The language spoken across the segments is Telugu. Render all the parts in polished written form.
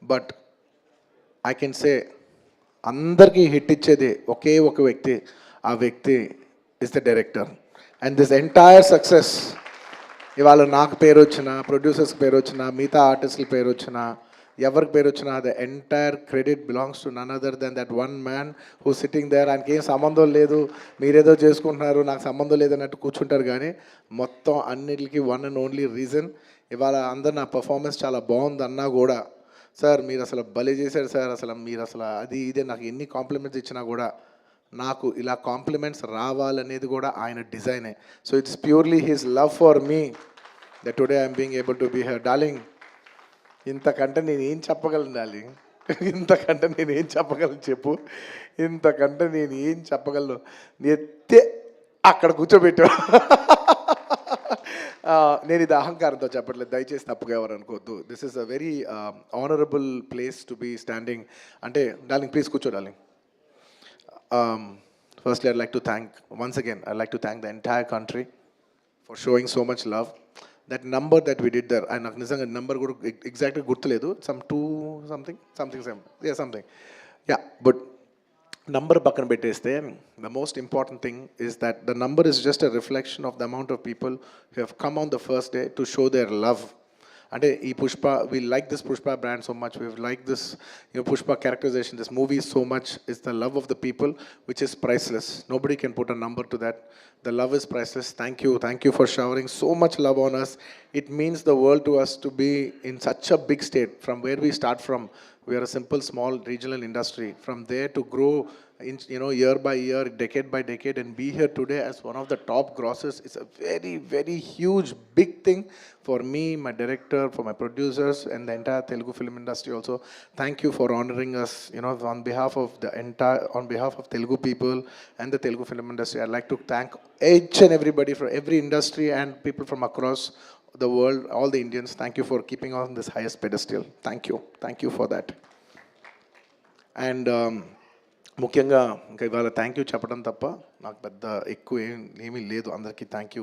బట్ ఐ కెన్ సే అందరికీ హిట్ ఇచ్చేది ఒకే ఒక వ్యక్తి, ఆ వ్యక్తి is the director. And this entire success ఇవాళ నాకు పేరు వచ్చిన, ప్రొడ్యూసర్స్ పేరు వచ్చిన, మిగతా ఆర్టిస్టుల పేరు వచ్చిన, ఎవరికి పేరు వచ్చినా the entire credit belongs to none other than that one man who sitting there. ఆయనకి ఏం సంబంధం లేదు, మీరేదో చేసుకుంటున్నారు, నాకు సంబంధం లేదన్నట్టు కూర్చుంటారు. కానీ మొత్తం అన్నిటికీ వన్ అండ్ ఓన్లీ రీజన్ ఇవాళ అందరు నా పర్ఫార్మెన్స్ చాలా బాగుంది అన్నా కూడా, సార్ మీరు అసలు భలే చేశారు సార్, అసలు మీరు అసలు అది ఇదే నాకు ఎన్ని కాంప్లిమెంట్స్ ఇచ్చినా కూడా నాకు ఇలా కాంప్లిమెంట్స్ రావాలనేది కూడా ఆయన డిజైనే. So it's purely his love for me that today I'm being able to be here. Darling, ఇంతకంటే నేను ఏం చెప్పగలను డార్లింగ్? ఇంతకంటే నేను ఏం చెప్పగలను చెప్పు? ఇంతకంటే నేను ఏం చెప్పగలను? ఎత్తే అక్కడ కూర్చోబెట్టా. నేను ఇది అహంకారంతో చెప్పట్లేదు, దయచేసి తప్పుగా ఎవరు అనుకోవద్దు. This is a very honourable place to be standing. అంటే డార్లింగ్ ప్లీజ్ కూర్చో darling. Firstly, I'd like to thank, once again, I'd like to thank the entire country for showing so much love. That number that we did there, and నాకు నిజంగా నెంబర్ కూడా ఎగ్జాక్ట్గా గుర్తులేదు, some 2 something something yeah. But number పక్కన పెట్టేస్తే the most important thing is that the number is just a reflection of the amount of people who have come on the first day to show their love. అంటే ఈ Pushpa, we like this Pushpa brand so much, we like this Pushpa characterisation, this movie so much. Is the love of the people which is priceless. Nobody can put a number to that. The love is priceless. Thank you for showering so much love on us. It means the world to us to be in such a big state. From where we start from, we are a simple small regional industry. From there to grow in, year by year, decade by decade, and be here today as one of the top grossers is a very, very huge, big thing for me, my director, for my producers, and the entire Telugu film industry also. Thank you for honoring us, on behalf of Telugu people and the Telugu film industry. I'd like to thank each and everybody from every industry and people from across the world, all the Indians. Thank you for keeping on this highest pedestal. Thank you for that. And ముఖ్యంగా ఇంకా ఇవాళ థ్యాంక్ యూ చెప్పడం తప్ప నాకు పెద్ద ఎక్కువ ఏమీ లేదు. అందరికీ థ్యాంక్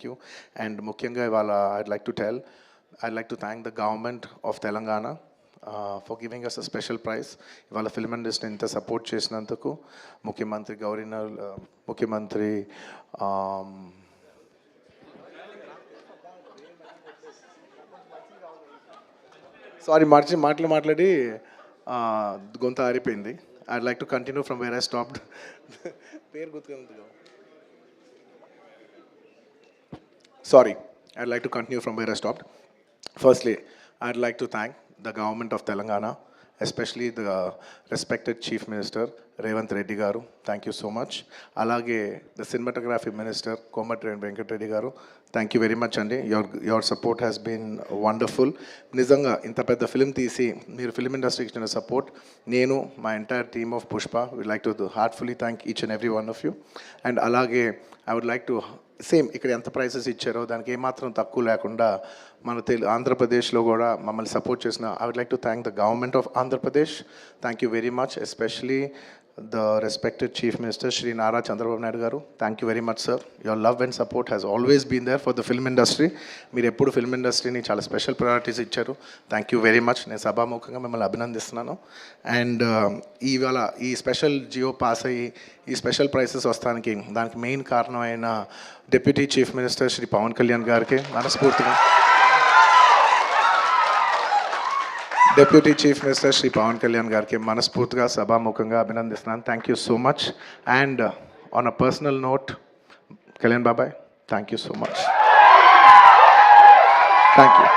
యూ. అండ్ ముఖ్యంగా ఇవాళ I'd like to thank the government of Telangana for giving us a special prize. ఇవాళ ఫిల్మ్ ఇండస్ట్రీని ఇంత సపోర్ట్ చేసినందుకు ముఖ్యమంత్రి ముఖ్యమంత్రి సారీ మాట్లాడి గొంత ఆరిపోయింది. I'd like to continue from where I stopped. Sorry, I'd like to continue from where I stopped. Firstly, I'd like to thank the government of Telangana, especially the respected Chief Minister, Revanth Reddy Garu. Thank you so much. Alage, the cinematography minister, Komatreddy Venkat Reddy Garu. Thank you very much, Andy. Your support has been wonderful. Nizanga, inta pedda film teesi, meer film industry ki ichina support, nenu, my entire team of Pushpa, we'd like to heartfully thank each and every one of you. And alage, I would like to same ఇక్కడ ఎంత ప్రైసెస్ ఇచ్చారో దానికి ఏమాత్రం తక్కువ లేకుండా మన ఆంధ్రప్రదేశ్లో కూడా మమ్మల్ని సపోర్ట్ చేసిన I would like to thank the government of Andhra Pradesh. Thank you very much, especially the respected Chief Minister Shri Nara Chandrababu Naidu garu. Thank you very much, sir. Your love and support has always been there for the film industry. మీరు ఎప్పుడు ఫిల్మ్ ఇండస్ట్రీని చాలా స్పెషల్ ప్రయారిటీస్ ఇచ్చారు. Thank you very much. నేను సభాముఖంగా మిమ్మల్ని అభినందిస్తున్నాను. అండ్ ఇవాళ ఈ స్పెషల్ జియో పాస్ అయ్యి ఈ స్పెషల్ ప్రైసెస్ వస్తానికి దానికి మెయిన్ కారణమైన deputy chief minister Shri Pawan Kalyan గారికి మనస్ఫూర్తిగా, deputy chief minister Shri Pawan Kalyan గారికి మనస్ఫూర్తిగా సభాముఖంగా అభినందిస్తున్నాను. Thank you so much. And on a personal note, Kalyan బాబాయ్, thank you so much. Thank you.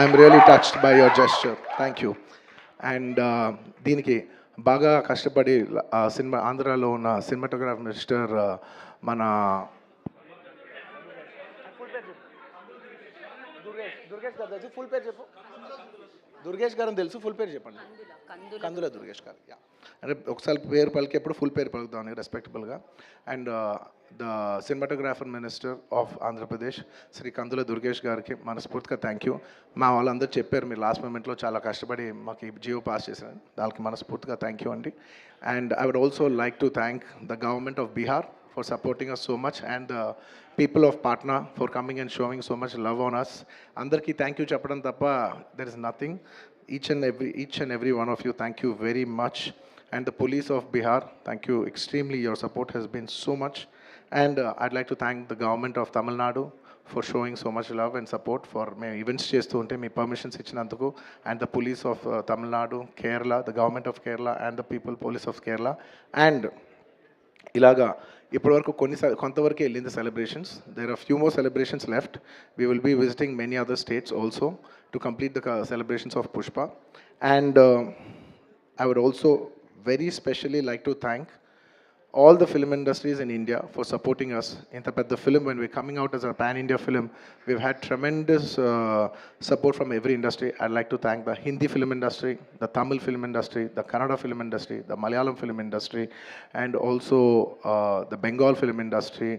I'm really touched by your gesture. Thank you. And దీనికి బాగా కష్టపడి సినిమా ఆంధ్రాలో ఉన్న సినిమాటోగ్రాఫర్ మిస్టర్ మన ఫుల్ పేరు చెప్పు. దుర్గేష్ గారు తెలుసు, ఫుల్ పేరు చెప్పండి. కందుల దుర్గేష్ గారు. యా, అంటే ఒకసారి పేరు పలికేప్పుడు ఫుల్ పేరు పలుకుతామని రెస్పెక్టబుల్గా. And the cinematographer minister of Andhra Pradesh Shri Kandula Durgesh గారికి మనస్ఫూర్తిగా థ్యాంక్ యూ. మా వాళ్ళందరూ చెప్పారు మీరు లాస్ట్ మూమెంట్లో చాలా కష్టపడి మాకు ఈ జియో పాస్ చేశారు, దానికి మనస్ఫూర్తిగా థ్యాంక్ యూ అండి. And I would also like to thank the government of Bihar for supporting us so much, and the people of Patna for coming and showing so much love on us. Andarki thank you చెప్పడం తప్ప there is nothing. Each and every one of you, thank you very much. And the police of Bihar, thank you extremely. Your support has been so much. And I'd like to thank the government of Tamil Nadu for showing so much love and support for me events చేస్తూ ఉంటే మీ పర్మిషన్స్ ఇచ్చినందుకు, and the police of Tamil Nadu, Kerala, the government of Kerala and the people police of Kerala. And ఇలాగా ఇప్పటివరకు కొంతవరకు వెళ్ళింది celebrations. There are few more celebrations left. We will be visiting many other states also to complete the celebrations of Pushpa. And I would also very specially like to thank all the film industries in India for supporting us in the film. When we're coming out as a pan-India film, we've had tremendous support from every industry. I'd like to thank the Hindi film industry, the Tamil film industry, the Kannada film industry, the Malayalam film industry, and also the Bengal film industry,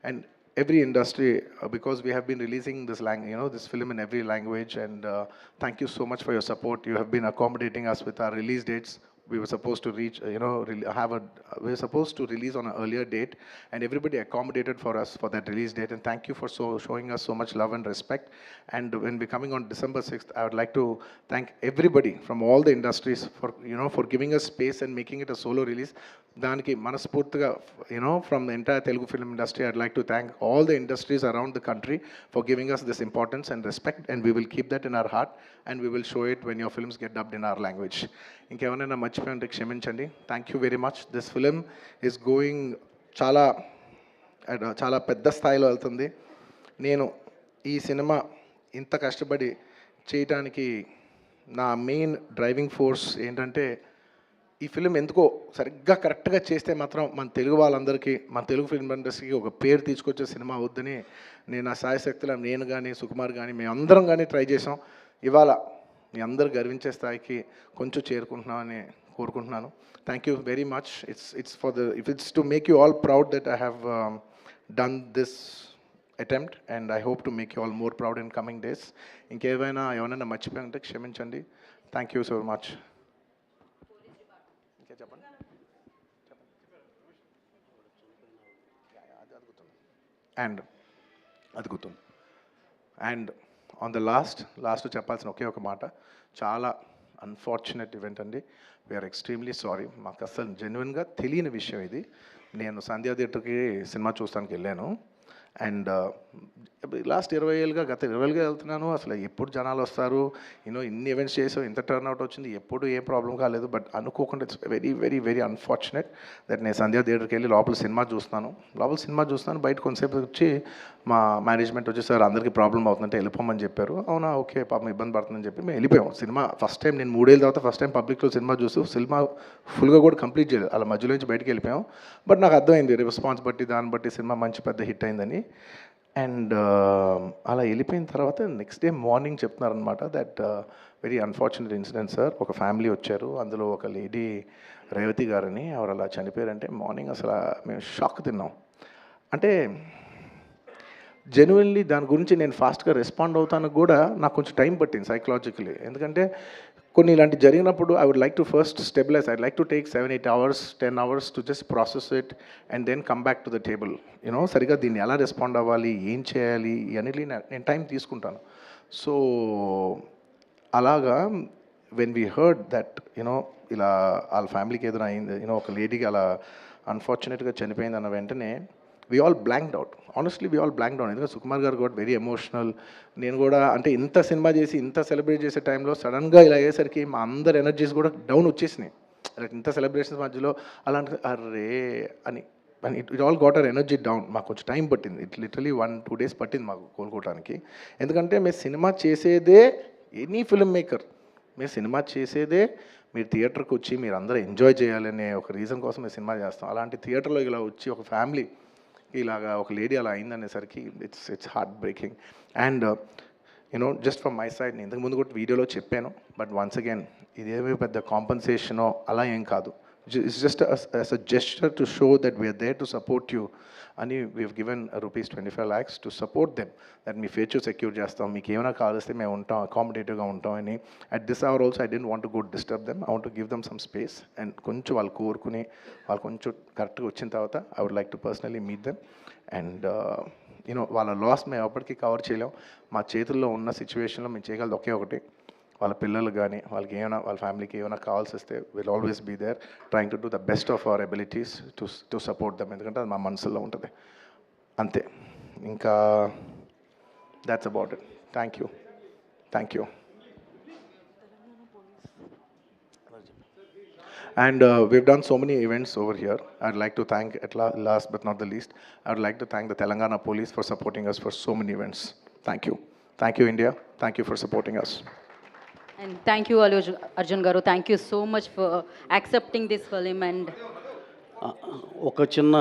and every industry, because we have been releasing this this film in every language. And thank you so much for your support. You have been accommodating us with our release dates. We were supposed to reach, we were supposed to release on an earlier date, and everybody accommodated for us for that release date. And thank you for showing us so much love and respect. And when we're coming on December 6th, I would like to thank everybody from all the industries for, for giving us space and making it a solo release. దానికి మనస్ఫూర్తిగా, from the entire Telugu film industry, I'd like to thank all the industries around the country for giving us this importance and respect, and we will keep that in our heart, and we will show it when your films get dubbed in our language. ఇంకేమైనా మర్చిపోయింటే క్షమించండి. Thank you very much. This film is going చాలా పెద్ద స్థాయిలో వెళ్తుంది. నేను ఈ సినిమా ఇంత కష్టపడి చేయటానికి నా మెయిన్ డ్రైవింగ్ ఫోర్స్ ఏంటంటే, ఈ ఫిలిం ఎందుకో సరిగ్గా కరెక్ట్గా చేస్తే మాత్రం మన తెలుగు వాళ్ళందరికీ, మన తెలుగు ఫిల్మ్ ఇండస్ట్రీకి ఒక పేరు తీసుకొచ్చే సినిమా అవుద్దని నేను నా సాయశక్తుల, నేను కానీ సుకుమార్ కానీ మేమందరం కానీ ట్రై చేసాం. ఇవాళ మీ అందరు గర్వించే స్థాయికి కొంచెం చేరుకుంటున్నామని కోరుకుంటున్నాను. Thank you very much. It's to make you all proud that I have done this attempt, and I hope to make you all more proud in coming days. ఎవరైనా మర్చిపోయింటే క్షమించండి. Thank you so much. And అది గుర్తుంది. అండ్ ఆన్ ద లాస్ట్ చెప్పాల్సిన ఒక మాట, చాలా అన్ఫార్చునేట్ ఈవెంట్ అండి. We are extremely sorry. మాకు అసలు జెన్యున్గా తెలియని విషయం ఇది. నేను సంధ్యా థియేటర్కి సినిమా చూస్తానికి వెళ్ళాను. అండ్ లాస్ట్ 20 ఏళ్ళుగా, గత 20 ఏళ్ళుగా వెళ్తున్నాను. అసలు ఎప్పుడు జనాలు వస్తారు, ఇన్ని ఈవెంట్స్ చేసాం, ఇంత టర్న్అవుట్ వచ్చింది, ఎప్పుడు ఏం ప్రాబ్లం కాలేదు. బట్ అనుకోకుండా it's very very very unfortunate that నేను సంధ్యా థియేటర్కి వెళ్ళి లోపల సినిమా చూస్తున్నాను. బయట కొంతసేపు వచ్చి మా మేనేజ్మెంట్ వచ్చి, సార్ అందరికీ ప్రాబ్లం అవుతుందంటే వెళ్ళిపోమని చెప్పారు. అవునా, ఓకే, పాపం ఇబ్బంది పడుతుందని చెప్పి మేము వెళ్ళిపోయాం. సినిమా ఫస్ట్ టైం నేను 3 ఏళ్ళ తర్వాత ఫస్ట్ టైం పబ్లిక్లో సినిమా చూస్తూ సినిమా ఫుల్గా కూడా కంప్లీట్ చేయలేదు, అలా మధ్యలో నుంచి బయటకు వెళ్ళిపోయాం. బట్ నాకు అర్థమైంది రెస్పాన్స్ బట్టి, దాన్ని బట్టి సినిమా మంచి పెద్ద హిట్ అయిందని. అండ్ అలా వెళ్ళిపోయిన తర్వాత నెక్స్ట్ డే మార్నింగ్ చెప్తున్నారనమాట that very unfortunate incident sir. ఒక ఫ్యామిలీ వచ్చారు, అందులో ఒక లేడీ రేవతి గారని, ఎవరు అలా చనిపోయారంటే మార్నింగ్ అసలు మేము షాక్ తిన్నాం. అంటే జెన్యున్లీ దాని గురించి నేను ఫాస్ట్గా రెస్పాండ్ అవుతాను కూడా నాకు కొంచెం టైం పట్టింది సైకలాజికలీ. ఎందుకంటే కొన్ని ఇలాంటి జరిగినప్పుడు I would like to first stabilise. I like to take 7-8 hours 10 hours to just process it and then come back to the table. సరిగా దీన్ని ఎలా రెస్పాండ్ అవ్వాలి, ఏం చేయాలి అనేది నేను టైం తీసుకుంటాను. సో అలాగా వెన్ వీ హర్డ్ దట్ ఇలా వాళ్ళ ఫ్యామిలీకి ఏదైనా అయింది, ఒక లేడీకి అలా అన్ఫార్చునేట్గా చనిపోయింది అన్న వెంటనే we all blanked out. Honestly, we all blanked out. ఎందుకంటే సుకుమార్ గారు got very emotional. నేను కూడా అంటే ఇంత సినిమా చేసి ఇంత సెలబ్రేట్ చేసే టైంలో సడన్గా ఇలా అయ్యేసరికి మా అందరి ఎనర్జీస్ కూడా డౌన్ వచ్చేసినాయి. ఇంత సెలబ్రేషన్స్ మధ్యలో అలాంటి అర్రే అని it all got our energy down. మాకు కొంచెం టైం పట్టింది. ఇట్ లిటరలీ 1-2 days పట్టింది మాకు కోలుకోవడానికి. ఎందుకంటే మేము సినిమా చేసేదే, ఎనీ ఫిల్మ్ మేకర్ మీరు సినిమా చేసేదే మీరు థియేటర్కి వచ్చి మీరు అందరూ ఎంజాయ్ చేయాలనే ఒక రీజన్ కోసం మేము సినిమా చేస్తాం. అలాంటి థియేటర్లో ఇలా వచ్చి ఒక ఫ్యామిలీ ఇలాగా ఒక లేడీ అలా అయిందనేసరికి it's heart breaking. And just from my side, నేను ఇంతకుముందు కూడా వీడియోలో చెప్పాను, బట్ వన్స్ అగైన్ ఇదేమీ పెద్ద కాంపన్సేషనో అలా ఏం కాదు. it's just as a gesture to show that we are there to support you. And we've given rupees 25 lakhs to support them, that మీ ఫ్యూచర్ సెక్యూర్ చేస్తాం, మీకు ఏమైనా కావాల్స్తే మేము ఉంటాం, అకామిడేటివ్గా ఉంటాం అని. At this hour also I don't want to go disturb them, I want to give them some space. And కొంచెం వాళ్ళు కోరుకుని వాళ్ళు కొంచెం కరెక్ట్గా వచ్చిన తర్వాత I would like to personally meet them. And you know వాళ్ళ లాస్ మేము ఎప్పటికీ కవర్ చేయలేం. మా చేతుల్లో ఉన్న సిచ్యువేషన్లో మేము చేయగలదు ఒకే ఒకటి, వాళ్ళ పిల్లలు కానీ వాళ్ళకి ఏమైనా వాళ్ళ ఫ్యామిలీకి ఏమైనా కావాల్సి వస్తే will always be there trying to do the best of our abilities to support them. ఎందుకంటే అది మా మనసులో ఉంటుంది అంతే. ఇంకా that's about it. Thank you. And we've done so many events over here. I'd like to thank, at last but not the least, I would like to thank the Telangana Police for supporting us for so many events. Thank you India. Thank you for supporting us. And thank you Arjun garu, thank you so much for accepting this film. And ఒక చిన్న